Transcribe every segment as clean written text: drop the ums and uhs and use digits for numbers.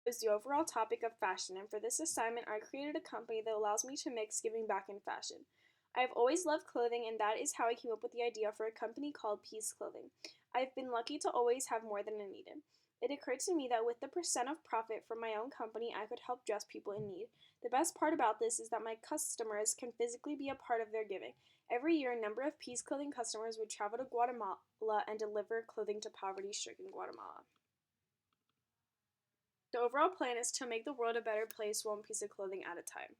is the overall topic of fashion, and for this assignment, I created a company that allows me to mix giving back and fashion. I have always loved clothing, and that is how I came up with the idea for a company called Peace Clothing. I've been lucky to always have more than I needed. It occurred to me that with the percent of profit from my own company, I could help dress people in need. The best part about this is that my customers can physically be a part of their giving. Every year, a number of Peace Clothing customers would travel to Guatemala and deliver clothing to poverty-stricken Guatemala. The overall plan is to make the world a better place one piece of clothing at a time.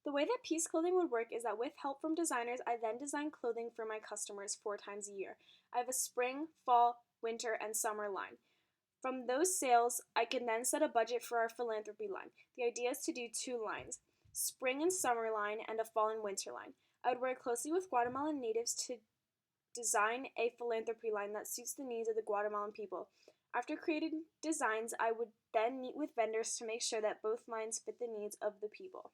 The way that Peace Clothing would work is that with help from designers, I then design clothing for my customers 4 times a year. I have a spring, fall, winter, and summer line. From those sales, I can then set a budget for our philanthropy line. The idea is to do 2 lines, spring and summer line and a fall and winter line. I would work closely with Guatemalan natives to design a philanthropy line that suits the needs of the Guatemalan people. After creating designs, I would then meet with vendors to make sure that both lines fit the needs of the people.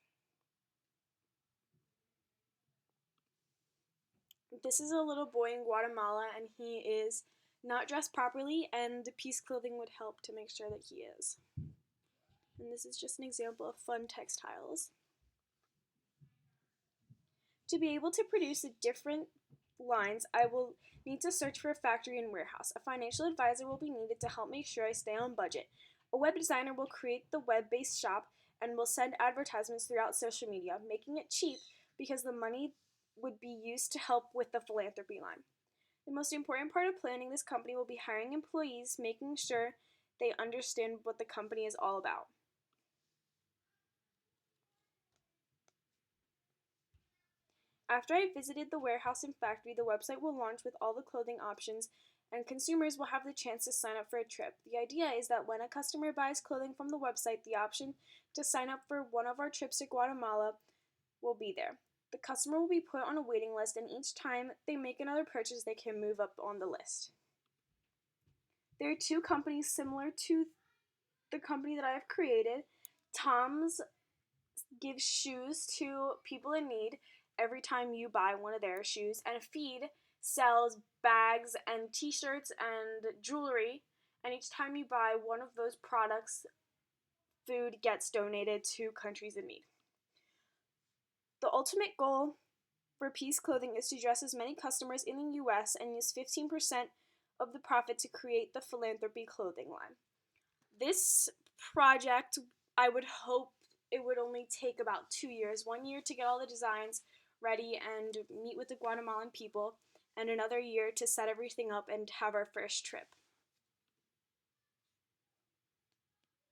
This is a little boy in Guatemala, and he is not dressed properly, and Peace Clothing would help to make sure that he is. And this is just an example of fun textiles. To be able to produce the different lines, I will need to search for a factory and warehouse. A financial advisor will be needed to help make sure I stay on budget. A web designer will create the web-based shop and will send advertisements throughout social media, making it cheap because the money would be used to help with the philanthropy line. The most important part of planning this company will be hiring employees, making sure they understand what the company is all about. After I visited the warehouse and factory, the website will launch with all the clothing options, and consumers will have the chance to sign up for a trip. The idea is that when a customer buys clothing from the website, the option to sign up for one of our trips to Guatemala will be there. The customer will be put on a waiting list, and each time they make another purchase, they can move up on the list. There are 2 companies similar to the company that I have created. Tom's gives shoes to people in need every time you buy one of their shoes, and Feed sells bags and t-shirts and jewelry, and each time you buy one of those products, food gets donated to countries in need. The ultimate goal for Peace Clothing is to dress as many customers in the US and use 15% of the profit to create the philanthropy clothing line. This project, I would hope it would only take about 2 years. 1 year to get all the designs ready and meet with the Guatemalan people, and another year to set everything up and have our first trip.